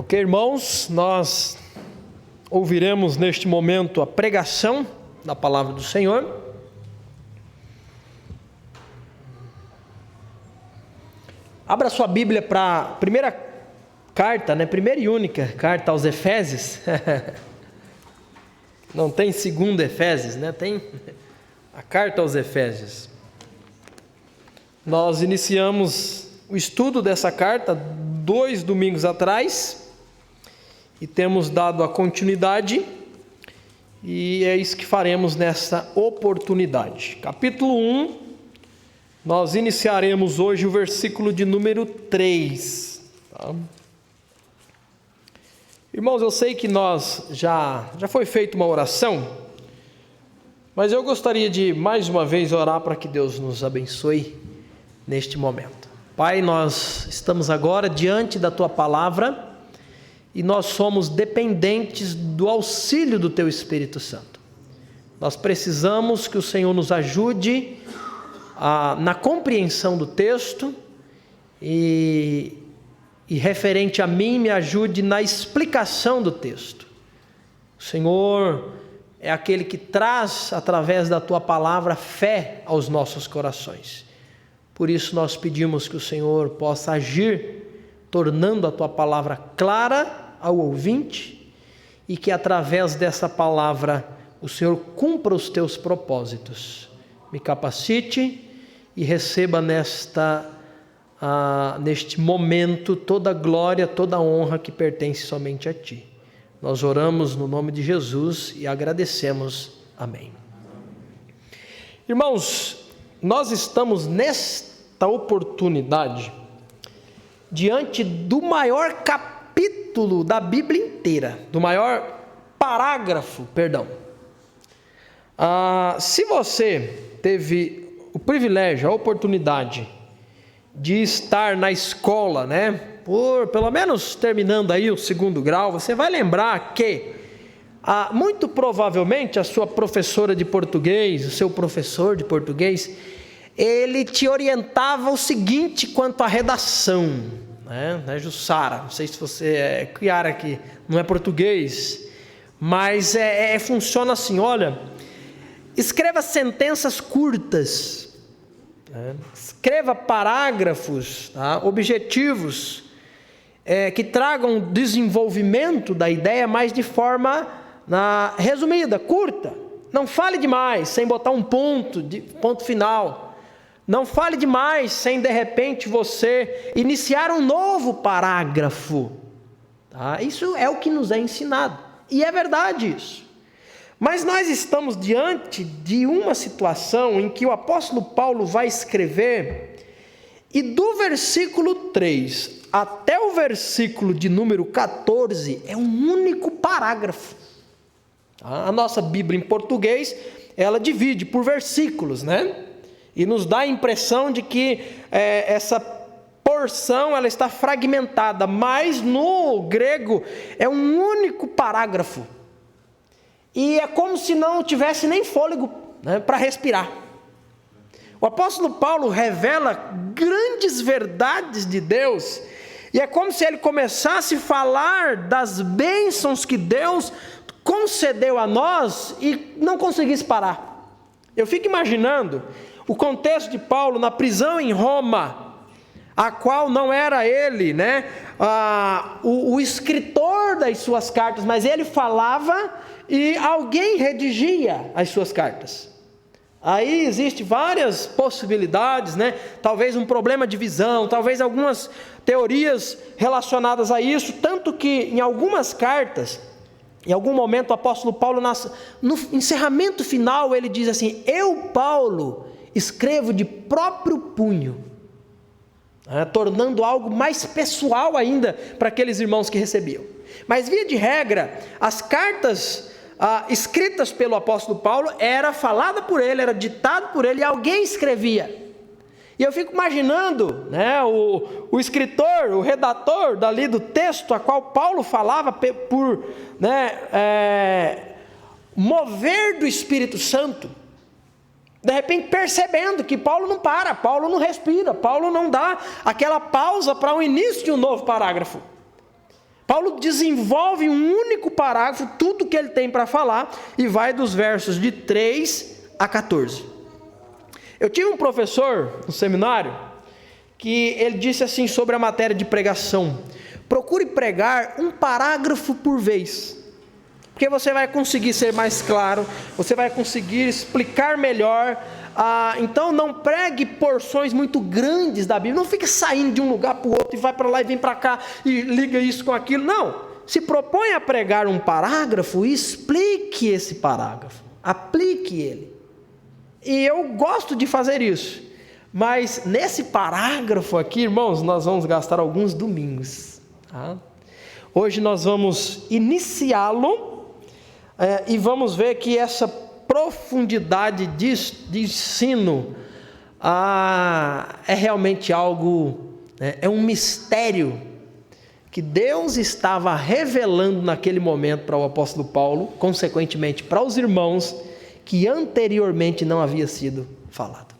Ok, irmãos, nós ouviremos neste momento a pregação da palavra do Senhor. Abra sua Bíblia para a primeira carta, primeira e única carta aos Efésios. Não tem segunda Efésios, tem a carta aos Efésios. Nós iniciamos o estudo dessa carta 2 domingos atrás e temos dado a continuidade, e é isso que faremos nessa oportunidade. Capítulo 1, nós iniciaremos hoje o versículo de número 3. Tá? Irmãos, eu sei que já foi feita uma oração, mas eu gostaria de mais uma vez orar para que Deus nos abençoe neste momento. Pai, nós estamos agora diante da Tua palavra e nós somos dependentes do auxílio do Teu Espírito Santo. Nós precisamos que o Senhor nos ajude na compreensão do texto e referente a mim, me ajude na explicação do texto. O Senhor é aquele que traz, através da Tua palavra, fé aos nossos corações. Por isso nós pedimos que o Senhor possa agir, tornando a Tua palavra clara ao ouvinte, e que através dessa palavra o Senhor cumpra os Teus propósitos. Me capacite e receba neste momento toda a glória, toda a honra que pertence somente a Ti. Nós oramos no nome de Jesus e agradecemos. Amém. Irmãos, nós estamos nesta oportunidade diante do maior capítulo da Bíblia inteira, do maior parágrafo, se você teve o privilégio, a oportunidade de estar na escola, por pelo menos terminando aí o 2º grau, você vai lembrar que muito provavelmente a sua professora de português, o seu professor de português, ele te orientava o seguinte quanto à redação, Jussara, não sei se você é Kiara que não é português, mas funciona assim, olha, escreva sentenças curtas, escreva parágrafos, objetivos, que tragam desenvolvimento da ideia, mas de forma resumida, curta. Não fale demais, sem botar um ponto final. Não fale demais, sem de repente você iniciar um novo parágrafo. Isso é o que nos é ensinado, e é verdade isso. Mas nós estamos diante de uma situação em que o apóstolo Paulo vai escrever, e do versículo 3 até o versículo de número 14 é um único parágrafo. A nossa Bíblia em português, ela divide por versículos, e nos dá a impressão de que essa porção ela está fragmentada, mas no grego é um único parágrafo. E é como se não tivesse nem fôlego para respirar. O apóstolo Paulo revela grandes verdades de Deus, e é como se ele começasse a falar das bênçãos que Deus concedeu a nós e não conseguisse parar. Eu fico imaginando o contexto de Paulo na prisão em Roma, a qual não era ele, o escritor das suas cartas, mas ele falava e alguém redigia as suas cartas. Aí existem várias possibilidades, talvez um problema de visão, talvez algumas teorias relacionadas a isso, tanto que em algumas cartas, em algum momento o apóstolo Paulo, no encerramento final, ele diz assim: eu, Paulo, escrevo de próprio punho, tornando algo mais pessoal ainda para aqueles irmãos que recebiam. Mas via de regra, as cartas escritas pelo apóstolo Paulo era falada por ele, era ditado por ele, e alguém escrevia. E eu fico imaginando, o escritor, o redator dali do texto a qual Paulo falava por mover do Espírito Santo, de repente percebendo que Paulo não para, Paulo não respira, Paulo não dá aquela pausa para o início de um novo parágrafo. Paulo desenvolve em um único parágrafo tudo o que ele tem para falar e vai dos versos de 3 a 14. Eu tive um professor no seminário que ele disse assim sobre a matéria de pregação: procure pregar um parágrafo por vez, porque você vai conseguir ser mais claro, você vai conseguir explicar melhor. Então não pregue porções muito grandes da Bíblia, não fique saindo de um lugar para o outro e vai para lá e vem para cá e liga isso com aquilo. Não, se propõe a pregar um parágrafo e explique esse parágrafo, aplique ele. E eu gosto de fazer isso, mas nesse parágrafo aqui, irmãos, nós vamos gastar alguns domingos, tá? Hoje nós vamos iniciá-lo e vamos ver que essa profundidade de ensino é realmente algo, é um mistério que Deus estava revelando naquele momento para o apóstolo Paulo, consequentemente para os irmãos, que anteriormente não havia sido falado.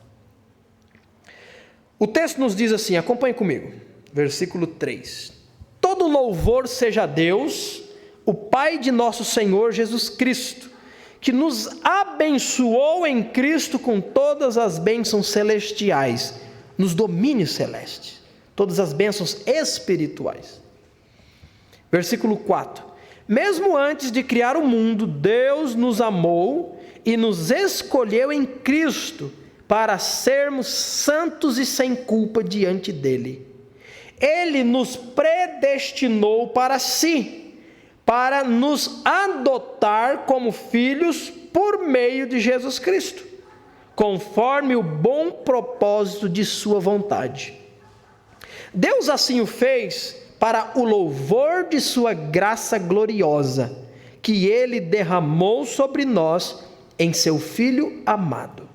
O texto nos diz assim, acompanhe comigo, versículo 3: todo louvor seja a Deus, o Pai de nosso Senhor Jesus Cristo, que nos abençoou em Cristo com todas as bênçãos celestiais, nos domínios celestes, todas as bênçãos espirituais. Versículo 4: mesmo antes de criar o mundo, Deus nos amou e nos escolheu em Cristo para sermos santos e sem culpa diante dele. Ele nos predestinou para si, para nos adotar como filhos por meio de Jesus Cristo, conforme o bom propósito de sua vontade. Deus assim o fez para o louvor de sua graça gloriosa, que ele derramou sobre nós em seu Filho amado.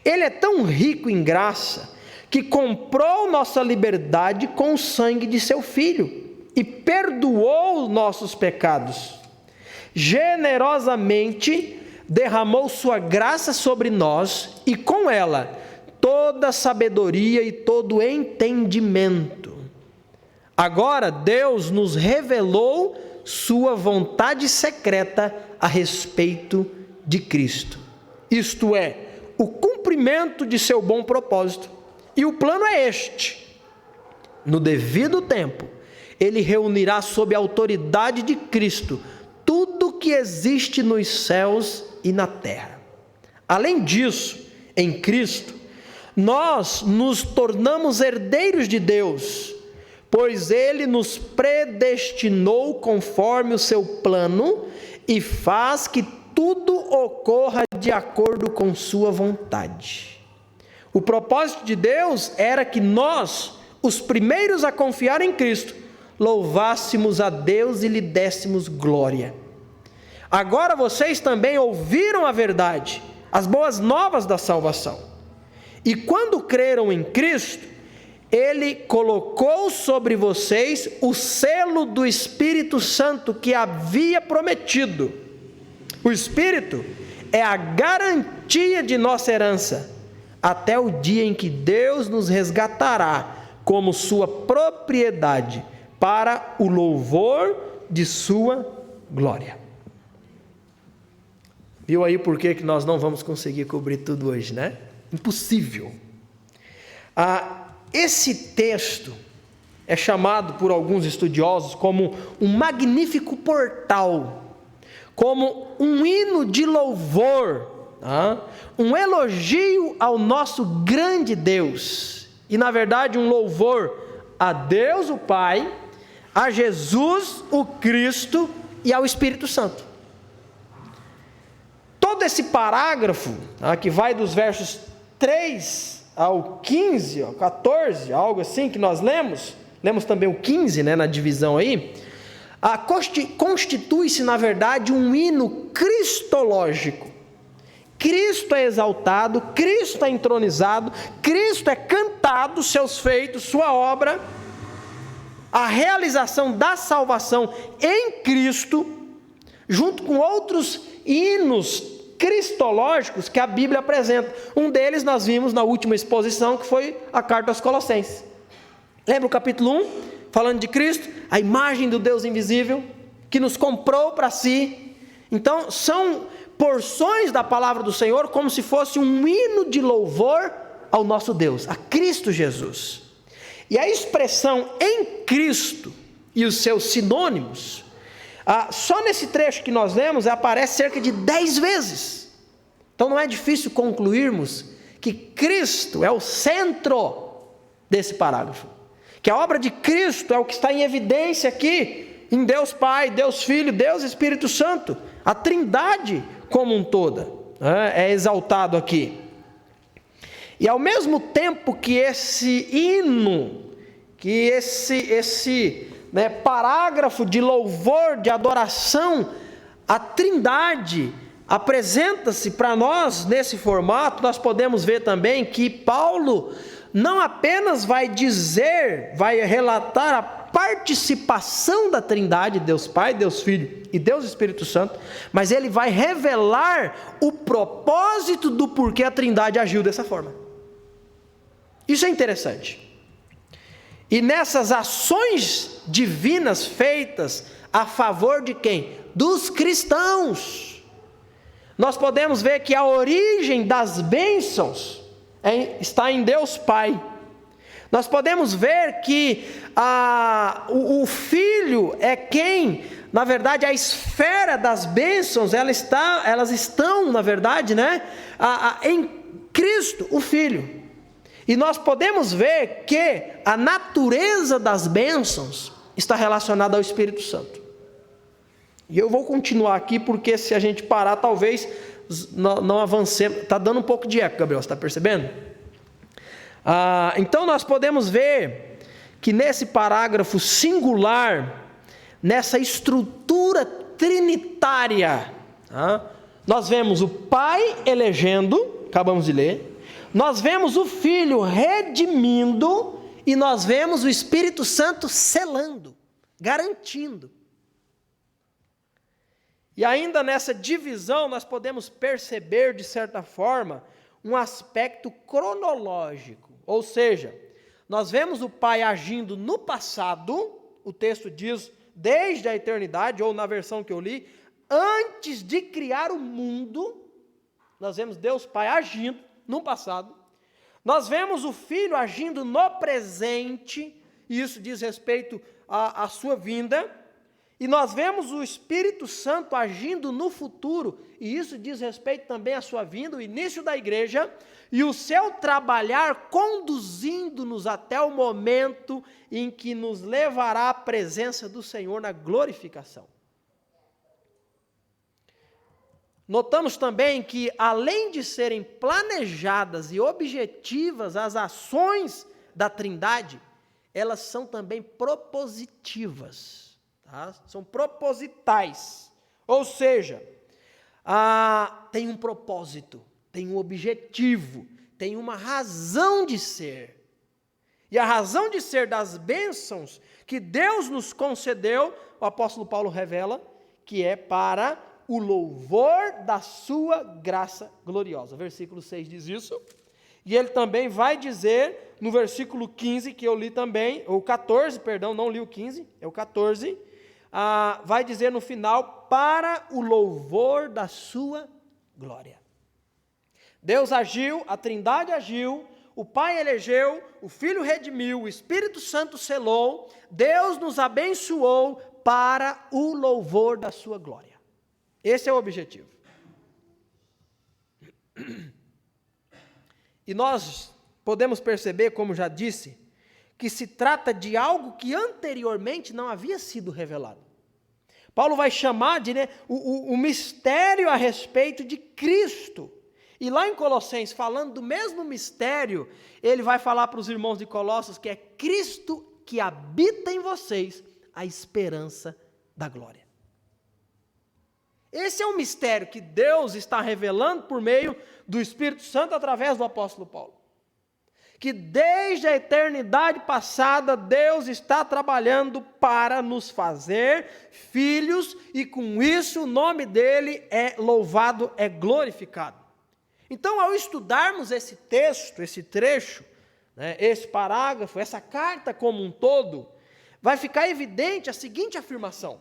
Ele é tão rico em graça que comprou nossa liberdade com o sangue de seu Filho e perdoou os nossos pecados. Generosamente derramou sua graça sobre nós e com ela toda sabedoria e todo entendimento. Agora Deus nos revelou sua vontade secreta a respeito de Cristo, isto é, o cumprimento de seu bom propósito. E o plano é este: no devido tempo, ele reunirá sob a autoridade de Cristo tudo que existe nos céus e na terra. Além disso, em Cristo, nós nos tornamos herdeiros de Deus, pois ele nos predestinou conforme o seu plano e faz que tudo ocorra de acordo com sua vontade. O propósito de Deus era que nós, os primeiros a confiar em Cristo, louvássemos a Deus e lhe dessemos glória. Agora vocês também ouviram a verdade, as boas novas da salvação. E quando creram em Cristo, ele colocou sobre vocês o selo do Espírito Santo que havia prometido. O Espírito é a garantia de nossa herança, até o dia em que Deus nos resgatará como sua propriedade, para o louvor de sua glória. Viu aí por que nós não vamos conseguir cobrir tudo hoje, né? Impossível. Esse texto é chamado por alguns estudiosos como um magnífico portal, como um hino de louvor, um elogio ao nosso grande Deus, e na verdade um louvor a Deus o Pai, a Jesus o Cristo e ao Espírito Santo. Todo esse parágrafo, que vai dos versos 3 ao 15, 14, algo assim que nós lemos também o 15, na divisão aí, constitui-se na verdade um hino cristológico. Cristo é exaltado, Cristo é entronizado, Cristo é cantado, seus feitos, sua obra, a realização da salvação em Cristo, junto com outros hinos cristológicos que a Bíblia apresenta. Um deles nós vimos na última exposição, que foi a carta aos Colossenses. Lembra o capítulo 1? falando de Cristo, a imagem do Deus invisível, que nos comprou para si. Então, são porções da palavra do Senhor como se fosse um hino de louvor ao nosso Deus, a Cristo Jesus. E a expressão em Cristo e os seus sinônimos, só nesse trecho que nós lemos, aparece cerca de 10 vezes. Então não é difícil concluirmos que Cristo é o centro desse parágrafo, que a obra de Cristo é o que está em evidência aqui, em Deus Pai, Deus Filho, Deus Espírito Santo, a Trindade como um todo, é exaltado aqui. E ao mesmo tempo que esse hino, que esse parágrafo de louvor, de adoração, a Trindade apresenta-se para nós nesse formato, nós podemos ver também que Paulo não apenas vai relatar a participação da Trindade, Deus Pai, Deus Filho e Deus Espírito Santo, mas ele vai revelar o propósito do porquê a Trindade agiu dessa forma. Isso é interessante. E nessas ações divinas feitas a favor de quem? Dos cristãos. Nós podemos ver que a origem das bênçãos está em Deus Pai. Nós podemos ver que o Filho é quem, na verdade, a esfera das bênçãos, elas estão, na verdade, em Cristo, o Filho. E nós podemos ver que a natureza das bênçãos está relacionada ao Espírito Santo. E eu vou continuar aqui, porque se a gente parar, talvez não avancemos. Está dando um pouco de eco, Gabriel, você está percebendo? Então nós podemos ver que nesse parágrafo singular, nessa estrutura trinitária, nós vemos o Pai elegendo, acabamos de ler, nós vemos o Filho redimindo e nós vemos o Espírito Santo selando, garantindo. E ainda nessa divisão nós podemos perceber, de certa forma, um aspecto cronológico. Ou seja, nós vemos o Pai agindo no passado, o texto diz desde a eternidade, ou na versão que eu li, antes de criar o mundo, nós vemos Deus Pai agindo no passado. Nós vemos o Filho agindo no presente, e isso diz respeito à sua vinda. E nós vemos o Espírito Santo agindo no futuro, e isso diz respeito também à sua vinda, o início da igreja, e o seu trabalhar conduzindo-nos até o momento em que nos levará à presença do Senhor na glorificação. Notamos também que, além de serem planejadas e objetivas as ações da Trindade, elas são também propositivas, são propositais, ou seja, tem um propósito, tem um objetivo, tem uma razão de ser. E a razão de ser das bênçãos que Deus nos concedeu, o apóstolo Paulo revela, que é para o louvor da sua graça gloriosa. Versículo 6 diz isso. E ele também vai dizer, no versículo 15, que eu li também, ou 14, perdão, não li o 15, é o 14, vai dizer no final, para o louvor da sua glória. Deus agiu, a Trindade agiu, o Pai elegeu, o Filho redimiu, o Espírito Santo selou, Deus nos abençoou para o louvor da sua glória. Esse é o objetivo. E nós podemos perceber, como já disse, que se trata de algo que anteriormente não havia sido revelado. Paulo vai chamar de o mistério a respeito de Cristo. E lá em Colossenses, falando do mesmo mistério, ele vai falar para os irmãos de Colossos que é Cristo que habita em vocês, a esperança da glória. Esse é um mistério que Deus está revelando por meio do Espírito Santo através do apóstolo Paulo. Que desde a eternidade passada Deus está trabalhando para nos fazer filhos e com isso o nome dele é louvado, é glorificado. Então, ao estudarmos esse texto, esse trecho, esse parágrafo, essa carta como um todo, vai ficar evidente a seguinte afirmação: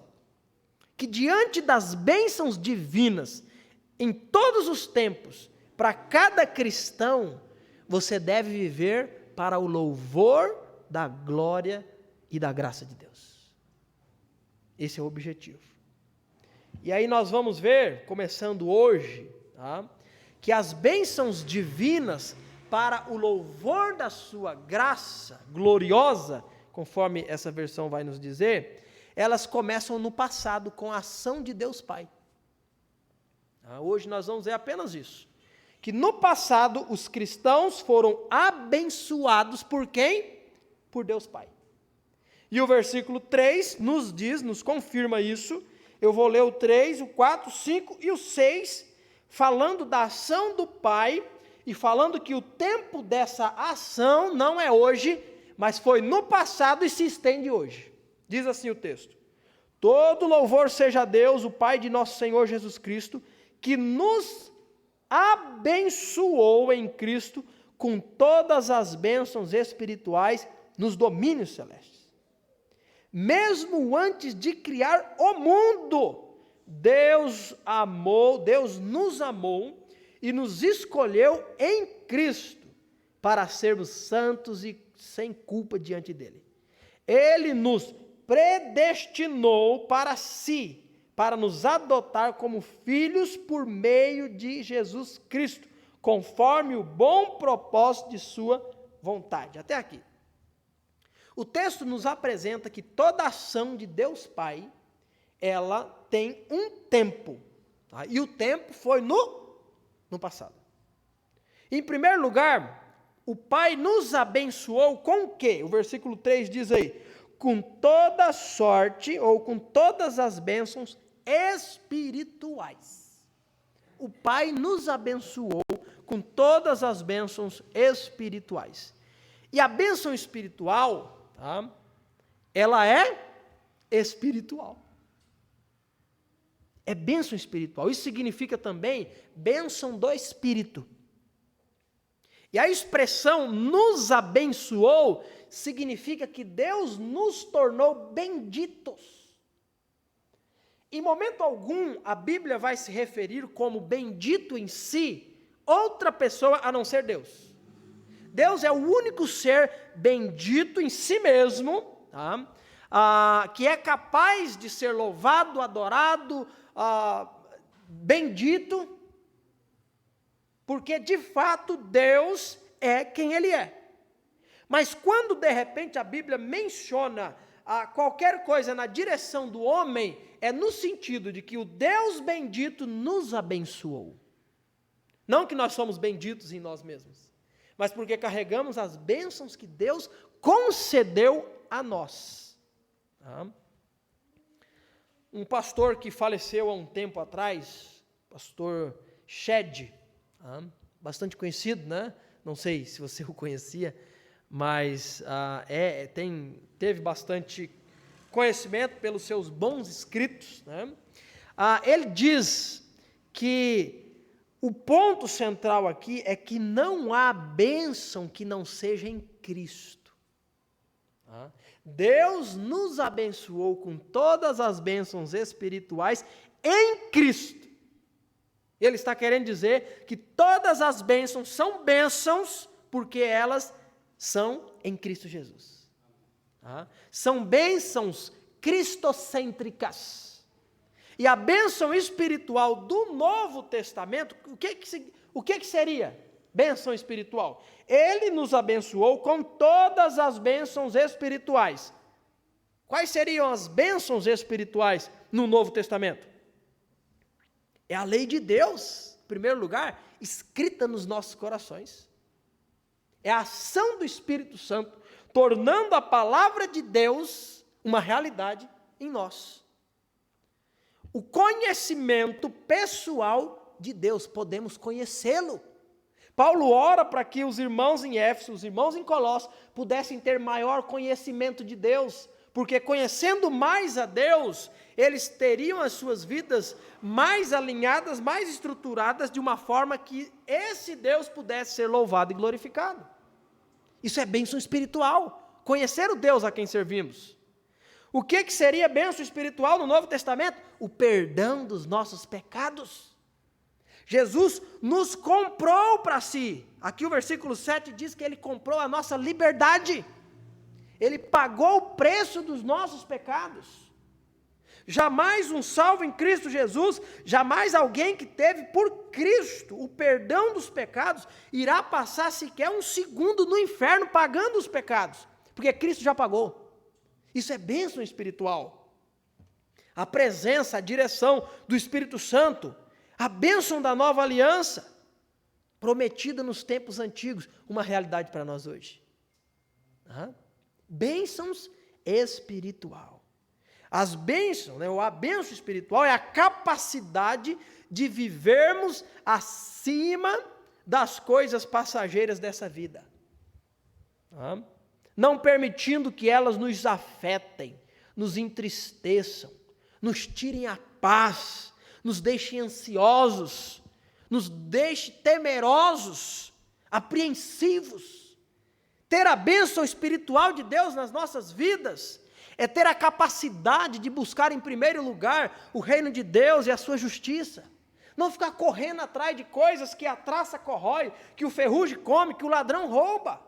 que diante das bênçãos divinas, em todos os tempos, para cada cristão, você deve viver para o louvor da glória e da graça de Deus. Esse é o objetivo. E aí nós vamos ver, começando hoje, tá, que as bênçãos divinas para o louvor da sua graça gloriosa, conforme essa versão vai nos dizer, elas começam no passado com a ação de Deus Pai. Hoje nós vamos ver apenas isso. Que no passado os cristãos foram abençoados por quem? Por Deus Pai. E o versículo 3 nos diz, nos confirma isso. Eu vou ler o 3, o 4, o 5 e o 6, falando da ação do Pai e falando que o tempo dessa ação não é hoje, mas foi no passado e se estende hoje. Diz assim o texto: todo louvor seja a Deus, o Pai de nosso Senhor Jesus Cristo, que nos abençoou em Cristo com todas as bênçãos espirituais nos domínios celestes. Mesmo antes de criar o mundo, Deus nos amou e nos escolheu em Cristo para sermos santos e sem culpa diante dele. Ele nos predestinou para si, para nos adotar como filhos por meio de Jesus Cristo, conforme o bom propósito de sua vontade. Até aqui. O texto nos apresenta que toda ação de Deus Pai, ela tem um tempo, tá? E o tempo foi no passado. Em primeiro lugar, o Pai nos abençoou com o quê? O versículo 3 diz aí: com toda sorte, ou com todas as bênçãos espirituais. O Pai nos abençoou com todas as bênçãos espirituais. E a bênção espiritual, tá, ela é espiritual. É bênção espiritual. Isso significa também bênção do Espírito. E a expressão nos abençoou significa que Deus nos tornou benditos. Em momento algum, a Bíblia vai se referir como bendito em si outra pessoa a não ser Deus. Deus é o único ser bendito em si mesmo, tá? Que é capaz de ser louvado, adorado, bendito, porque de fato Deus é quem Ele é. Mas quando de repente a Bíblia menciona qualquer coisa na direção do homem, é no sentido de que o Deus bendito nos abençoou. Não que nós somos benditos em nós mesmos, mas porque carregamos as bênçãos que Deus concedeu a nós. Tá? Um pastor que faleceu há um tempo atrás, pastor Shed, bastante conhecido, né? Não sei se você o conhecia, mas teve bastante conhecimento pelos seus bons escritos, né? Ele diz que o ponto central aqui é que não há bênção que não seja em Cristo. Deus nos abençoou com todas as bênçãos espirituais em Cristo. Ele está querendo dizer que todas as bênçãos são bênçãos porque elas são em Cristo Jesus. São bênçãos cristocêntricas. E a bênção espiritual do Novo Testamento, o que seria bênção espiritual? Ele nos abençoou com todas as bênçãos espirituais. Quais seriam as bênçãos espirituais no Novo Testamento? É a lei de Deus, em primeiro lugar, escrita nos nossos corações. É a ação do Espírito Santo, tornando a palavra de Deus uma realidade em nós. O conhecimento pessoal de Deus, podemos conhecê-lo. Paulo ora para que os irmãos em Éfeso, os irmãos em Colossos, pudessem ter maior conhecimento de Deus, porque conhecendo mais a Deus, eles teriam as suas vidas mais alinhadas, mais estruturadas, de uma forma que esse Deus pudesse ser louvado e glorificado. Isso é bênção espiritual, conhecer o Deus a quem servimos. O que seria bênção espiritual no Novo Testamento? O perdão dos nossos pecados. Jesus nos comprou para si. Aqui o versículo 7 diz que Ele comprou a nossa liberdade. Ele pagou o preço dos nossos pecados. Jamais um salvo em Cristo Jesus, jamais alguém que teve por Cristo o perdão dos pecados, irá passar sequer um segundo no inferno pagando os pecados, porque Cristo já pagou. Isso é bênção espiritual. A presença, a direção do Espírito Santo, a bênção da nova aliança, prometida nos tempos antigos, uma realidade para nós hoje. Bênçãos espiritual. As bênçãos, né, ou a bênção espiritual é a capacidade de vivermos acima das coisas passageiras dessa vida. Não permitindo que elas nos afetem, nos entristeçam, nos tirem a paz, nos deixem ansiosos, nos deixem temerosos, apreensivos. Ter a bênção espiritual de Deus nas nossas vidas é ter a capacidade de buscar em primeiro lugar o reino de Deus e a sua justiça. Não ficar correndo atrás de coisas que a traça corrói, que o ferrugem come, que o ladrão rouba.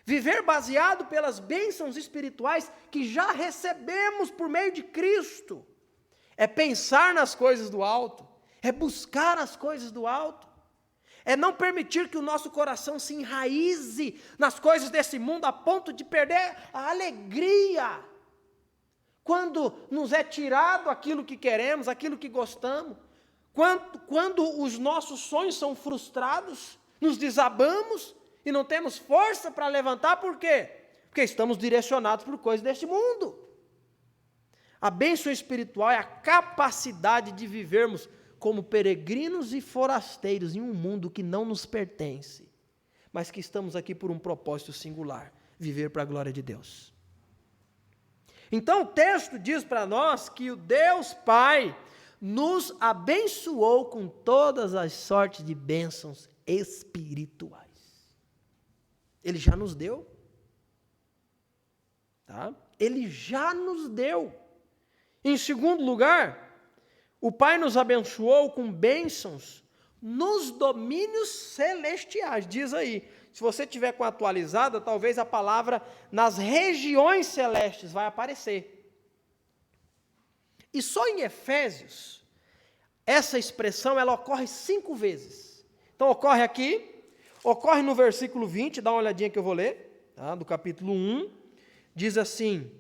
Viver baseado pelas bênçãos espirituais que já recebemos por meio de Cristo. É pensar nas coisas do alto, é buscar as coisas do alto. É não permitir que o nosso coração se enraize nas coisas desse mundo a ponto de perder a alegria. Quando nos é tirado aquilo que queremos, aquilo que gostamos. Quando os nossos sonhos são frustrados, nos desabamos e não temos força para levantar, por quê? Porque estamos direcionados por coisas deste mundo. A bênção espiritual é a capacidade de vivermos como peregrinos e forasteiros em um mundo que não nos pertence, mas que estamos aqui por um propósito singular, viver para a glória de Deus. Então o texto diz para nós que o Deus Pai nos abençoou com todas as sortes de bênçãos espirituais. Ele já nos deu. Ele já nos deu. Em segundo lugar, o Pai nos abençoou com bênçãos nos domínios celestiais. Diz aí, se você tiver com atualizada, talvez a palavra nas regiões celestes vai aparecer. E só em Efésios, essa expressão ela ocorre 5 vezes. Então ocorre aqui, ocorre no versículo 20, dá uma olhadinha que eu vou ler, do capítulo 1, diz assim,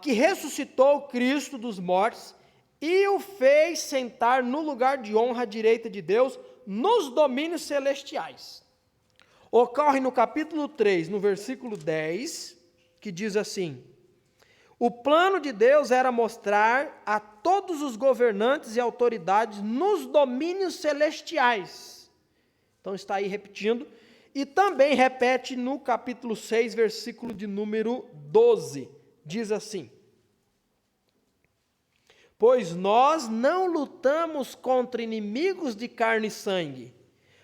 que ressuscitou Cristo dos mortos e o fez sentar no lugar de honra à direita de Deus nos domínios celestiais. Ocorre no capítulo 3, no versículo 10, que diz assim, o plano de Deus era mostrar a todos os governantes e autoridades nos domínios celestiais. Então está aí repetindo, e também repete no capítulo 6, versículo de número 12, diz assim, pois nós não lutamos contra inimigos de carne e sangue,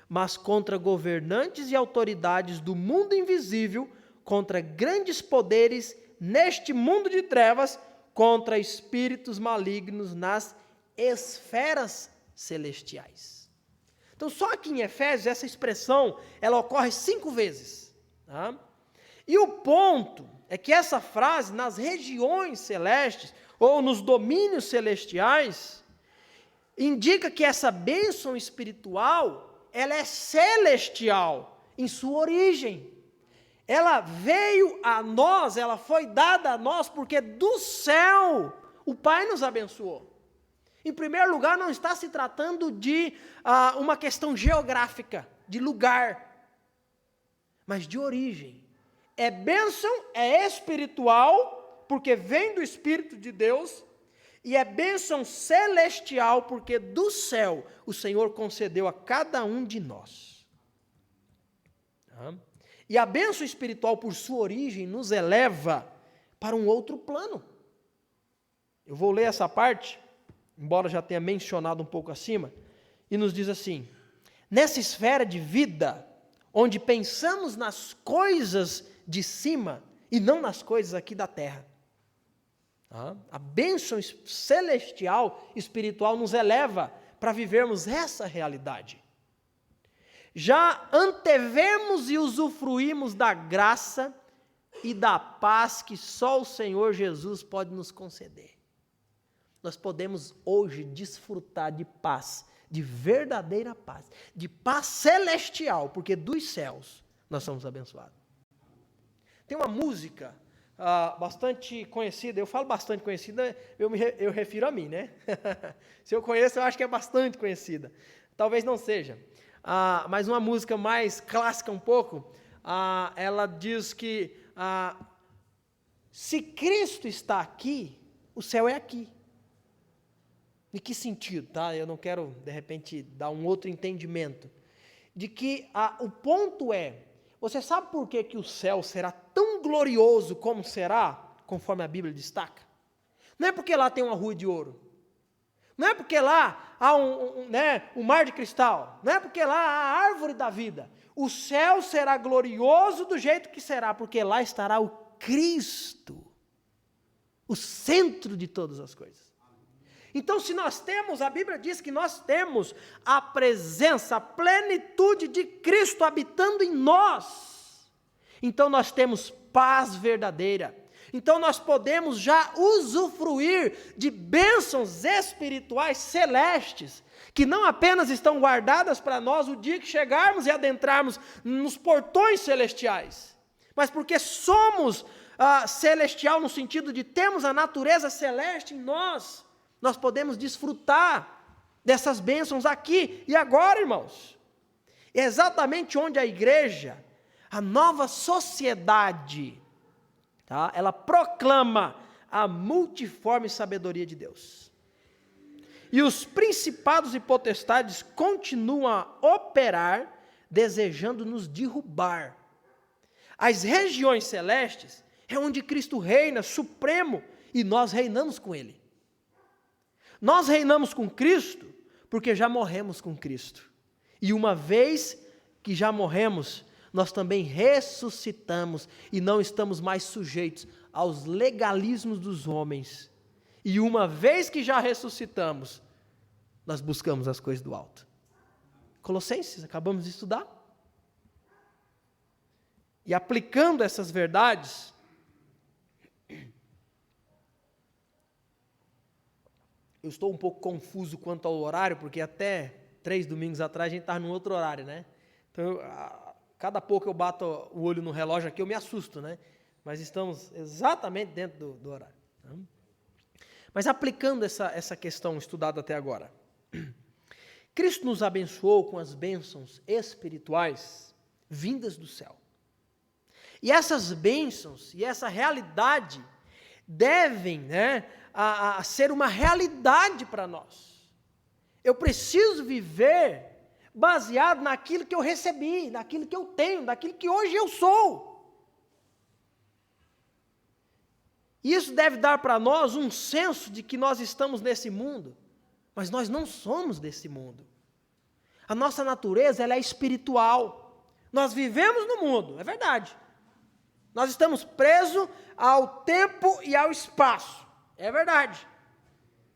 mas contra governantes e autoridades do mundo invisível, contra grandes poderes neste mundo de trevas, contra espíritos malignos nas esferas celestiais. Então, só aqui em Efésios, essa expressão, ela ocorre 5 vezes. E o ponto é que essa frase, nas regiões celestes, ou nos domínios celestiais, indica que essa bênção espiritual, ela é celestial em sua origem. Ela veio a nós, ela foi dada a nós, porque do céu o Pai nos abençoou. Em primeiro lugar, não está se tratando de uma questão geográfica, de lugar, mas de origem. É bênção, é espiritual, porque vem do Espírito de Deus, e é bênção celestial, porque do céu o Senhor concedeu a cada um de nós. E a bênção espiritual, por sua origem, nos eleva para um outro plano. Eu vou ler essa parte, embora já tenha mencionado um pouco acima, e nos diz assim, nessa esfera de vida, onde pensamos nas coisas de cima, e não nas coisas aqui da terra. A bênção celestial, espiritual, nos eleva para vivermos essa realidade. Já antevemos e usufruímos da graça e da paz que só o Senhor Jesus pode nos conceder. Nós podemos hoje desfrutar de paz, de verdadeira paz, de paz celestial, porque dos céus nós somos abençoados. Tem uma música bastante conhecida, eu falo bastante conhecida, eu refiro a mim, né? Se eu conheço, eu acho que é bastante conhecida. Talvez não seja. Mas uma música mais clássica um pouco, ela diz que se Cristo está aqui, o céu é aqui. Em que sentido, tá? Eu não quero, de repente, dar um outro entendimento. De que o ponto é, você sabe por que o céu será tão glorioso como será, conforme a Bíblia destaca? Não é porque lá tem uma rua de ouro. Não é porque lá há um mar de cristal. Não é porque lá há a árvore da vida. O céu será glorioso do jeito que será, porque lá estará o Cristo, o centro de todas as coisas. Então, se nós temos, a Bíblia diz que nós temos a presença, a plenitude de Cristo habitando em nós. Então, nós temos paz verdadeira. Então, nós podemos já usufruir de bênçãos espirituais celestes, que não apenas estão guardadas para nós o dia que chegarmos e adentrarmos nos portões celestiais, mas porque somos celestial no sentido de termos a natureza celeste em nós. Nós podemos desfrutar dessas bênçãos aqui e agora, irmãos. É exatamente onde a igreja, a nova sociedade, ela proclama a multiforme sabedoria de Deus. E os principados e potestades continuam a operar, desejando nos derrubar. As regiões celestes é onde Cristo reina supremo e nós reinamos com Ele. Nós reinamos com Cristo porque já morremos com Cristo. E uma vez que já morremos, nós também ressuscitamos e não estamos mais sujeitos aos legalismos dos homens. E uma vez que já ressuscitamos, nós buscamos as coisas do alto. Colossenses, acabamos de estudar. E aplicando essas verdades, eu estou um pouco confuso quanto ao horário, porque até 3 domingos atrás a gente estava num outro horário, né? Então, cada pouco eu bato o olho no relógio aqui, eu me assusto, né? Mas estamos exatamente dentro do horário. Tá? Mas aplicando essa questão estudada até agora, Cristo nos abençoou com as bênçãos espirituais vindas do céu. E essas bênçãos e essa realidade devem, a ser uma realidade para nós. Eu preciso viver baseado naquilo que eu recebi, naquilo que eu tenho, naquilo que hoje eu sou. Isso deve dar para nós um senso de que nós estamos nesse mundo, mas nós não somos desse mundo. A nossa natureza, ela é espiritual. Nós vivemos no mundo, é verdade. Nós estamos presos ao tempo e ao espaço, é verdade.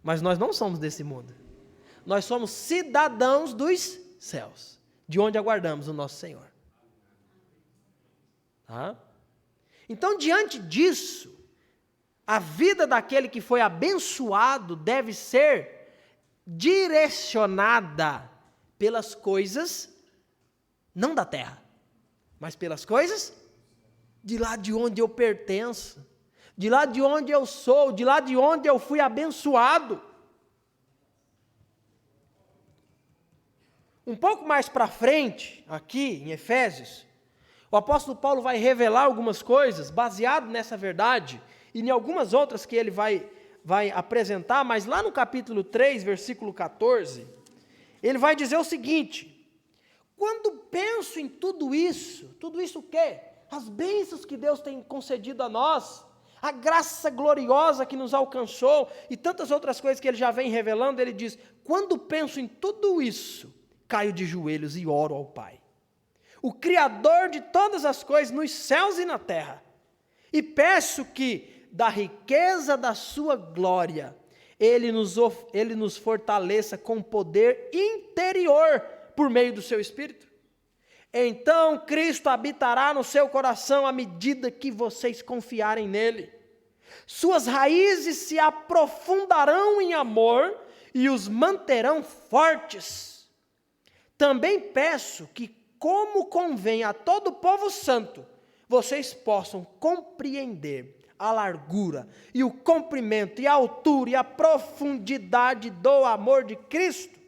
Mas nós não somos desse mundo. Nós somos cidadãos dos céus, de onde aguardamos o nosso Senhor. Tá? Então, diante disso, a vida daquele que foi abençoado deve ser direcionada pelas coisas, não da terra, mas pelas coisas de lá de onde eu pertenço, de lá de onde eu sou, de lá de onde eu fui abençoado. Um pouco mais para frente, aqui em Efésios, o apóstolo Paulo vai revelar algumas coisas baseado nessa verdade e em algumas outras que ele vai apresentar, mas lá no capítulo 3, versículo 14, ele vai dizer o seguinte: quando penso em tudo isso o quê? As bênçãos que Deus tem concedido a nós, a graça gloriosa que nos alcançou e tantas outras coisas que ele já vem revelando, ele diz: quando penso em tudo isso, caio de joelhos e oro ao Pai, o Criador de todas as coisas nos céus e na terra, E peço que, da riqueza da sua glória, Ele nos fortaleça com poder interior por meio do seu Espírito. Então Cristo habitará no seu coração à medida que vocês confiarem nele. Suas raízes se aprofundarão em amor e os manterão fortes. Também peço que, como convém a todo povo santo, vocês possam compreender a largura e o comprimento e a altura e a profundidade do amor de Cristo.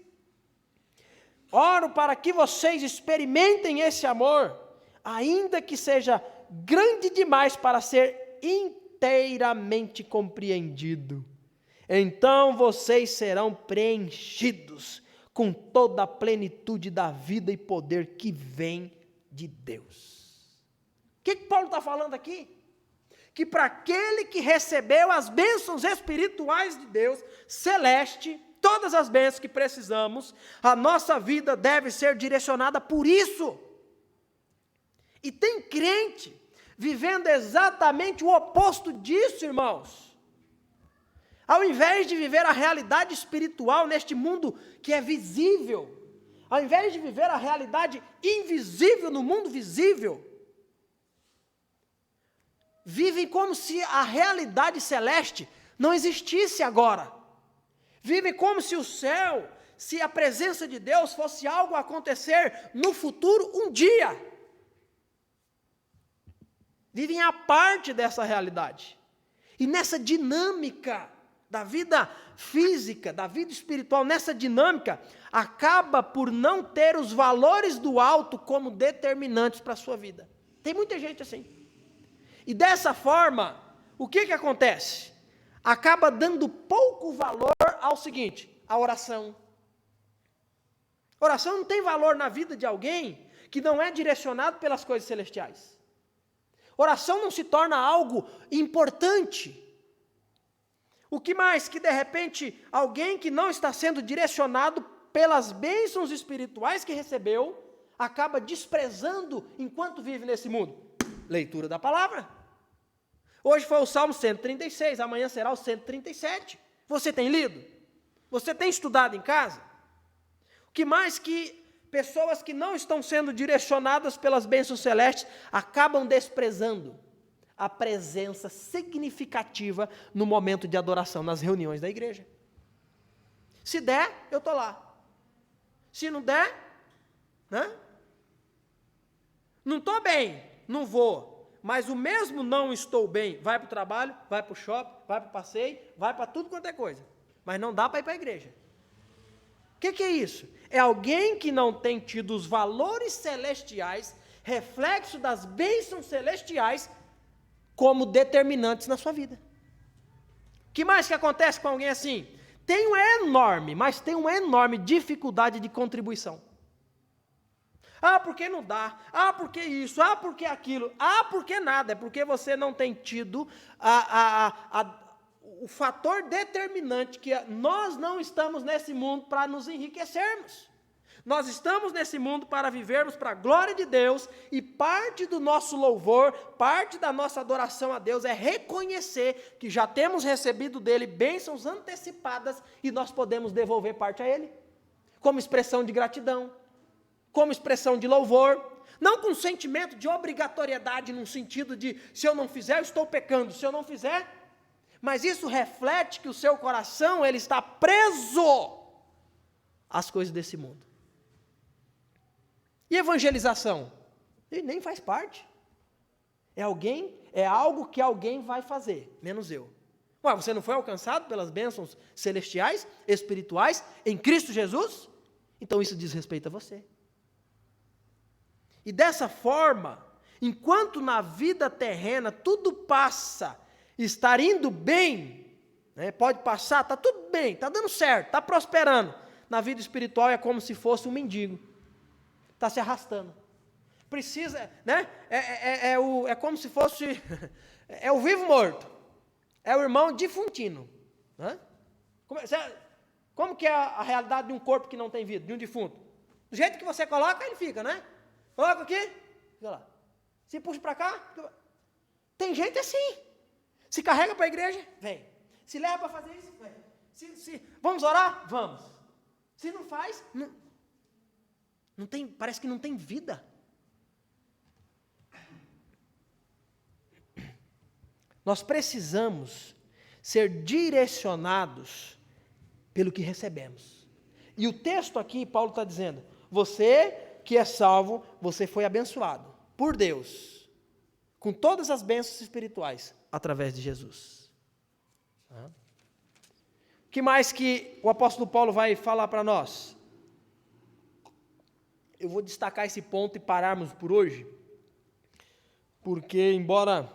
Oro para que vocês experimentem esse amor, ainda que seja grande demais para ser inteiramente compreendido. Então vocês serão preenchidos com toda a plenitude da vida e poder que vem de Deus. O que Paulo está falando aqui? Que para aquele que recebeu as bênçãos espirituais de Deus, celeste, todas as bênçãos que precisamos, a nossa vida deve ser direcionada por isso. E tem crente vivendo exatamente o oposto disso, irmãos. Ao invés de viver a realidade espiritual neste mundo que é visível, ao invés de viver a realidade invisível no mundo visível, vivem como se a realidade celeste não existisse agora. Vivem como se o céu, se a presença de Deus fosse algo a acontecer no futuro um dia. Vivem a parte dessa realidade. E nessa dinâmica da vida física, da vida espiritual, nessa dinâmica, acaba por não ter os valores do alto como determinantes para a sua vida. Tem muita gente assim. E dessa forma, o que acontece? Acaba dando pouco valor ao seguinte, a oração. Oração não tem valor na vida de alguém que não é direcionado pelas coisas celestiais. Oração não se torna algo importante. O que mais? Que de repente alguém que não está sendo direcionado pelas bênçãos espirituais que recebeu, acaba desprezando enquanto vive nesse mundo. Leitura da palavra. Hoje foi o Salmo 136, amanhã será o 137. Você tem lido? Você tem estudado em casa? O que mais que pessoas que não estão sendo direcionadas pelas bênçãos celestes acabam desprezando a presença significativa no momento de adoração, nas reuniões da igreja. Se der, eu estou lá. Se não der, né? Não estou bem, não vou. Mas o mesmo não estou bem, vai para o trabalho, vai para o shopping, vai para o passeio, vai para tudo quanto é coisa. Mas não dá para ir para a igreja. O que é isso? É alguém que não tem tido os valores celestiais, reflexo das bênçãos celestiais, como determinantes na sua vida. O que mais que acontece com alguém assim? Tem uma enorme dificuldade de contribuição. Ah, porque não dá? Ah, porque isso? Ah, porque aquilo? Ah, porque nada? É porque você não tem tido o fator determinante que nós não estamos nesse mundo para nos enriquecermos. Nós estamos nesse mundo para vivermos para a glória de Deus e parte do nosso louvor, parte da nossa adoração a Deus é reconhecer que já temos recebido dele bênçãos antecipadas e nós podemos devolver parte a ele, como expressão de gratidão, como expressão de louvor, não com sentimento de obrigatoriedade, num sentido de, se eu não fizer, eu estou pecando, se eu não fizer, mas isso reflete que o seu coração, ele está preso às coisas desse mundo. E evangelização? Ele nem faz parte. É algo que alguém vai fazer, menos eu. Ué, você não foi alcançado pelas bênçãos celestiais, espirituais, em Cristo Jesus? Então isso diz respeito a você. E dessa forma, enquanto na vida terrena tudo passa, estar indo bem, né, pode passar, está tudo bem, está dando certo, está prosperando. Na vida espiritual é como se fosse um mendigo, está se arrastando. Precisa, né? É como se fosse, é o vivo morto, é o irmão defuntino. Né? Como que é a realidade de um corpo que não tem vida, de um defunto? Do jeito que você coloca, ele fica, né? Coloca aqui, fica lá. Se puxa para cá, Tem gente assim. Se carrega para a igreja, vem. Se leva para fazer isso, vem. Vamos orar? Vamos. Se não faz, não tem, parece que não tem vida. Nós precisamos ser direcionados pelo que recebemos. E o texto aqui, Paulo está dizendo, você que é salvo, você foi abençoado por Deus, com todas as bênçãos espirituais, através de Jesus. O que mais que o apóstolo Paulo vai falar para nós? Eu vou destacar esse ponto e pararmos por hoje, porque embora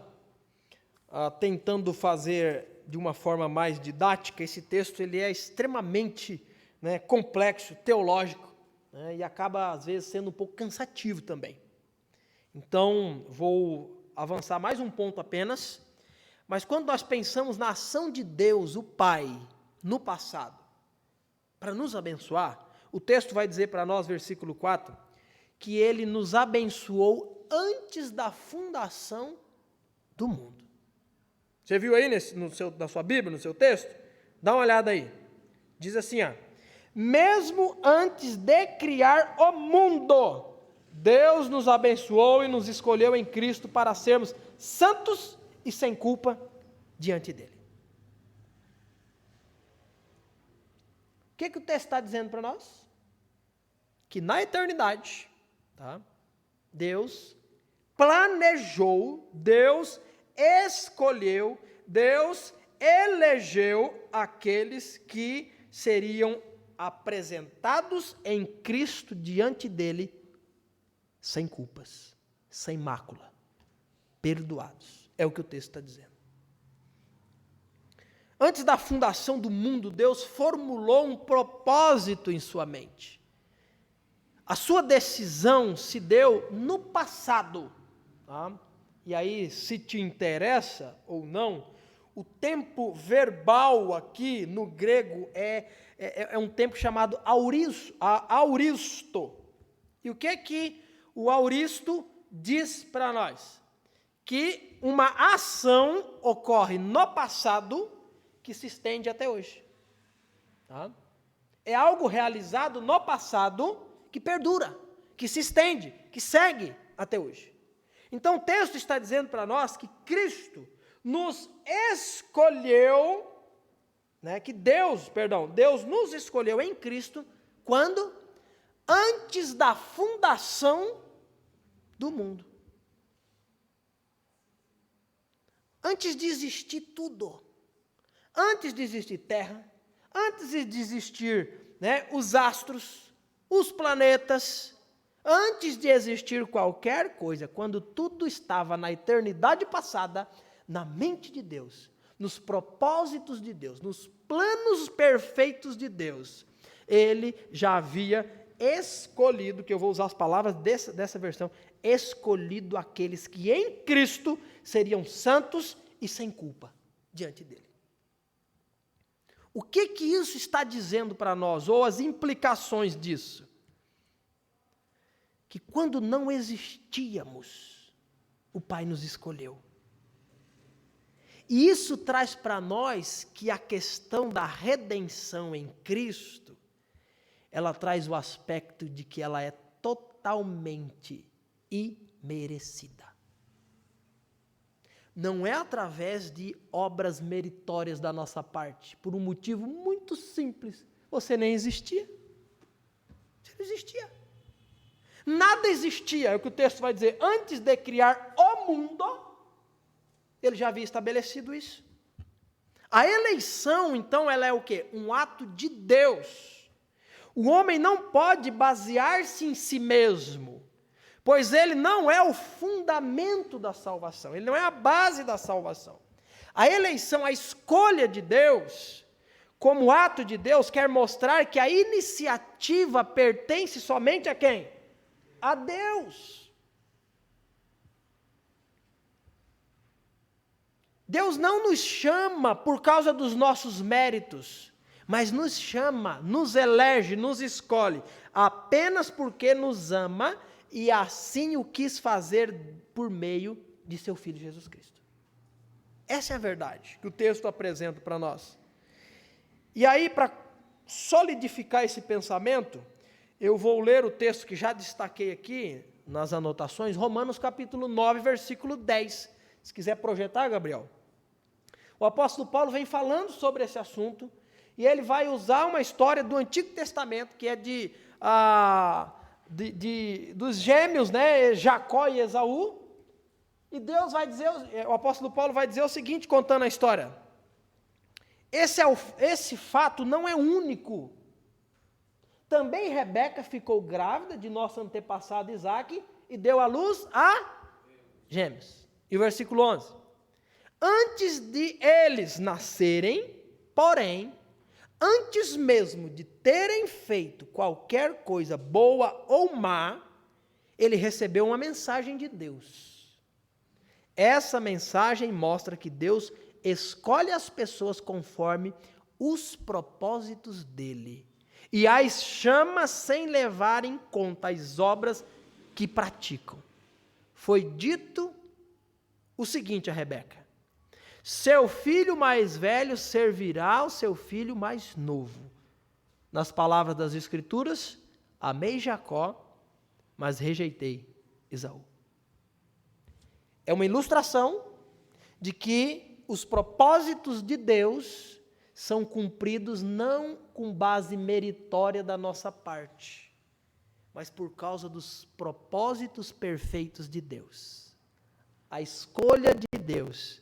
tentando fazer de uma forma mais didática, esse texto ele é extremamente complexo, teológico, e acaba às vezes sendo um pouco cansativo também. Então, vou avançar mais um ponto apenas, mas quando nós pensamos na ação de Deus, o Pai, no passado, para nos abençoar, o texto vai dizer para nós, versículo 4, que Ele nos abençoou antes da fundação do mundo. Você viu aí na sua Bíblia, no seu texto? Dá uma olhada aí. Diz assim, mesmo antes de criar o mundo, Deus nos abençoou e nos escolheu em Cristo para sermos santos e sem culpa diante dEle. O que o texto está dizendo para nós? Que na eternidade, Deus planejou, Deus escolheu, Deus elegeu aqueles que seriam apresentados em Cristo diante dele sem culpas, sem mácula, perdoados. É o que o texto está dizendo. Antes da fundação do mundo, Deus formulou um propósito em sua mente. A sua decisão se deu no passado. E aí, se te interessa ou não, o tempo verbal aqui no grego é um tempo chamado auristo. E o que o auristo diz para nós? Que uma ação ocorre no passado que se estende até hoje. É algo realizado no passado que perdura, que se estende, que segue até hoje. Então o texto está dizendo para nós que Cristo nos escolheu, Deus nos escolheu em Cristo, quando? Antes da fundação do mundo. Antes de existir tudo. Antes de existir terra, antes de existir os astros, os planetas, antes de existir qualquer coisa, quando tudo estava na eternidade passada, na mente de Deus, nos propósitos de Deus, nos planos perfeitos de Deus, Ele já havia escolhido, que eu vou usar as palavras dessa versão, escolhido aqueles que em Cristo seriam santos e sem culpa diante dEle. O que isso está dizendo para nós, ou as implicações disso? Que quando não existíamos, o Pai nos escolheu. E isso traz para nós que a questão da redenção em Cristo, ela traz o aspecto de que ela é totalmente imerecida. Não é através de obras meritórias da nossa parte, por um motivo muito simples. Você nem existia. Você não existia. Nada existia, é o que o texto vai dizer, antes de criar o mundo, ele já havia estabelecido isso. A eleição, então, ela é o quê? Um ato de Deus. O homem não pode basear-se em si mesmo, pois ele não é o fundamento da salvação, ele não é a base da salvação. A eleição, a escolha de Deus, como ato de Deus, quer mostrar que a iniciativa pertence somente a quem? A Deus. Deus não nos chama por causa dos nossos méritos, mas nos chama, nos elege, nos escolhe, apenas porque nos ama e assim o quis fazer por meio de seu Filho Jesus Cristo. Essa é a verdade que o texto apresenta para nós. E aí, para solidificar esse pensamento, eu vou ler o texto que já destaquei aqui nas anotações, Romanos capítulo 9, versículo 10. Se quiser projetar, Gabriel. O apóstolo Paulo vem falando sobre esse assunto, e ele vai usar uma história do Antigo Testamento, que é dos gêmeos, né, Jacó e Esaú, e Deus vai dizer, o apóstolo Paulo vai dizer o seguinte, contando a história: esse fato não é único. Também Rebeca ficou grávida de nosso antepassado Isaque e deu à luz a gêmeos. E o versículo 11: antes de eles nascerem, porém, antes mesmo de terem feito qualquer coisa boa ou má, ele recebeu uma mensagem de Deus. Essa mensagem mostra que Deus escolhe as pessoas conforme os propósitos dele, e as chama sem levar em conta as obras que praticam. Foi dito o seguinte a Rebeca: seu filho mais velho servirá ao seu filho mais novo. Nas palavras das Escrituras, amei Jacó, mas rejeitei Esaú. É uma ilustração de que os propósitos de Deus são cumpridos não com base meritória da nossa parte, mas por causa dos propósitos perfeitos de Deus. A escolha de Deus,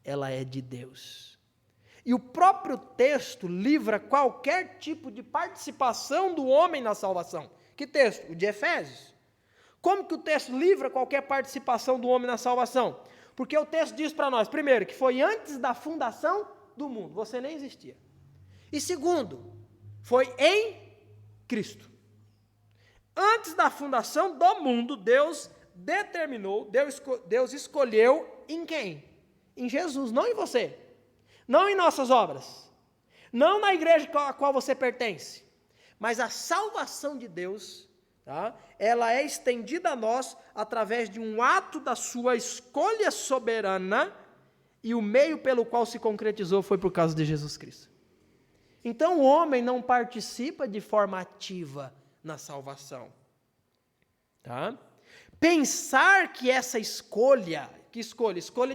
ela é de Deus. E o próprio texto livra qualquer tipo de participação do homem na salvação. Que texto? O de Efésios. Como que o texto livra qualquer participação do homem na salvação? Porque o texto diz para nós, primeiro, que foi antes da fundação do mundo, você nem existia. E segundo, foi em Cristo. Antes da fundação do mundo, Deus determinou, Deus escolheu em quem? Em Jesus, não em você. Não em nossas obras. Não na igreja a qual você pertence. Mas a salvação de Deus, tá? Ela é estendida a nós através de um ato da sua escolha soberana, e o meio pelo qual se concretizou foi por causa de Jesus Cristo. Então o homem não participa de forma ativa na salvação. Tá? Pensar que essa escolha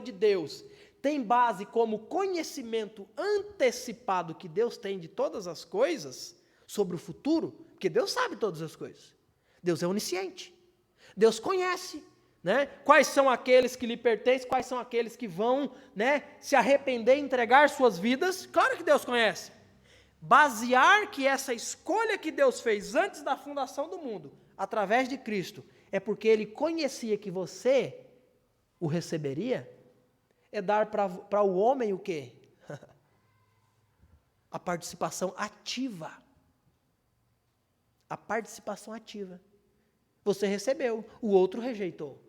de Deus, tem base como conhecimento antecipado que Deus tem de todas as coisas, sobre o futuro, porque Deus sabe todas as coisas. Deus é onisciente. Deus conhece, né, quais são aqueles que lhe pertencem, quais são aqueles que vão, né, se arrepender e entregar suas vidas. Claro que Deus conhece. Basear que essa escolha que Deus fez antes da fundação do mundo, através de Cristo, é porque Ele conhecia que você o receberia, é dar para o homem o quê? A participação ativa. A participação ativa. Você recebeu, o outro rejeitou.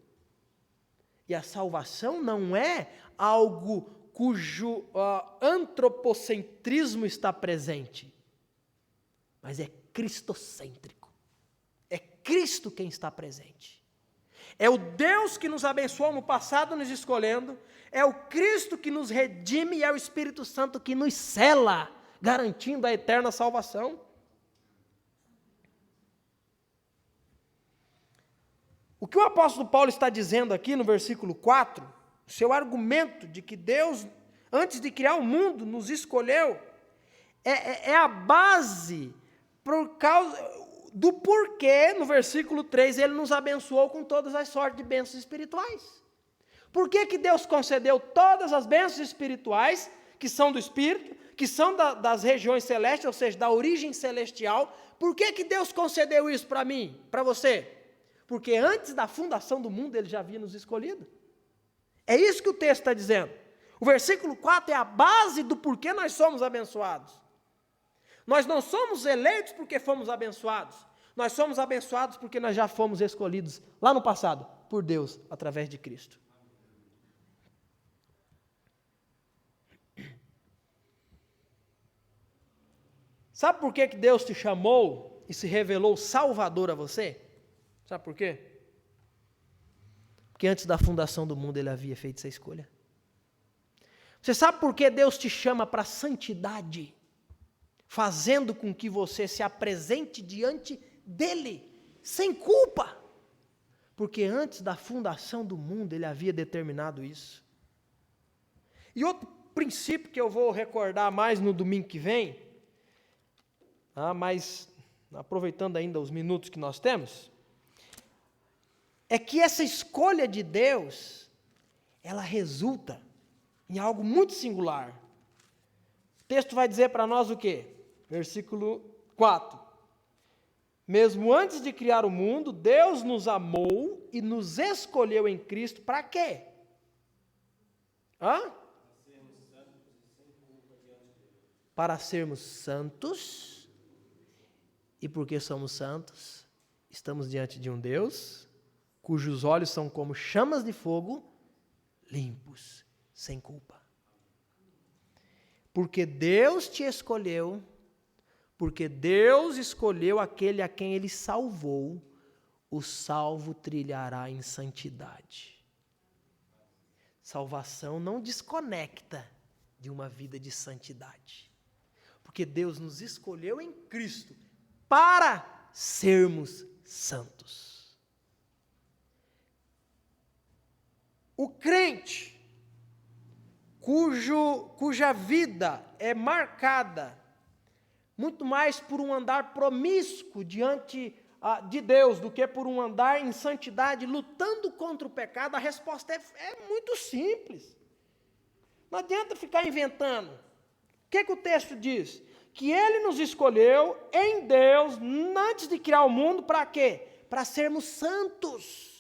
E a salvação não é algo cujo antropocentrismo está presente, mas é cristocêntrico. É Cristo quem está presente. É o Deus que nos abençoou no passado, nos escolhendo, é o Cristo que nos redime, e é o Espírito Santo que nos sela, garantindo a eterna salvação. O que o apóstolo Paulo está dizendo aqui no versículo 4, o seu argumento de que Deus, antes de criar o mundo, nos escolheu, é a base por causa do porquê, no versículo 3, ele nos abençoou com todas as sortes de bênçãos espirituais. Por que Deus concedeu todas as bênçãos espirituais, que são do Espírito, que são das regiões celestes, ou seja, da origem celestial? Por que Deus concedeu isso para mim, para você? Porque antes da fundação do mundo, Ele já havia nos escolhido. É isso que o texto está dizendo. O versículo 4 é a base do porquê nós somos abençoados. Nós não somos eleitos porque fomos abençoados. Nós somos abençoados porque nós já fomos escolhidos lá no passado, por Deus, através de Cristo. Sabe por que Deus te chamou e se revelou Salvador a você? Sabe por quê? Porque antes da fundação do mundo Ele havia feito essa escolha. Você sabe por que Deus te chama para santidade? Fazendo com que você se apresente diante dele, sem culpa. Porque antes da fundação do mundo, ele havia determinado isso. E outro princípio que eu vou recordar mais no domingo que vem, mas aproveitando ainda os minutos que nós temos, é que essa escolha de Deus, ela resulta em algo muito singular. O texto vai dizer para nós o quê? Versículo 4. Mesmo antes de criar o mundo, Deus nos amou e nos escolheu em Cristo para quê? Para sermos santos. E porque somos santos, estamos diante de um Deus cujos olhos são como chamas de fogo, limpos, sem culpa. Porque Deus te escolheu, porque Deus escolheu aquele a quem Ele salvou, o salvo trilhará em santidade. Salvação não desconecta de uma vida de santidade. Porque Deus nos escolheu em Cristo para sermos santos. O crente, cuja vida é marcada muito mais por um andar promíscuo diante de Deus do que por um andar em santidade, lutando contra o pecado, a resposta é muito simples. Não adianta ficar inventando. O que o texto diz? Que Ele nos escolheu em Deus, antes de criar o mundo, para quê? Para sermos santos.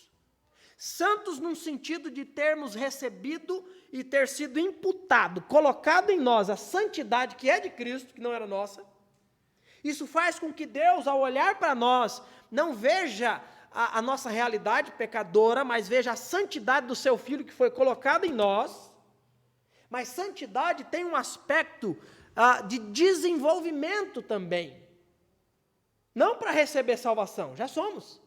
Santos no sentido de termos recebido e ter sido imputado, colocado em nós a santidade que é de Cristo, que não era nossa. Isso faz com que Deus, ao olhar para nós, não veja a nossa realidade pecadora, mas veja a santidade do seu Filho que foi colocado em nós. Mas santidade tem um aspecto de desenvolvimento também. Não para receber salvação, já somos.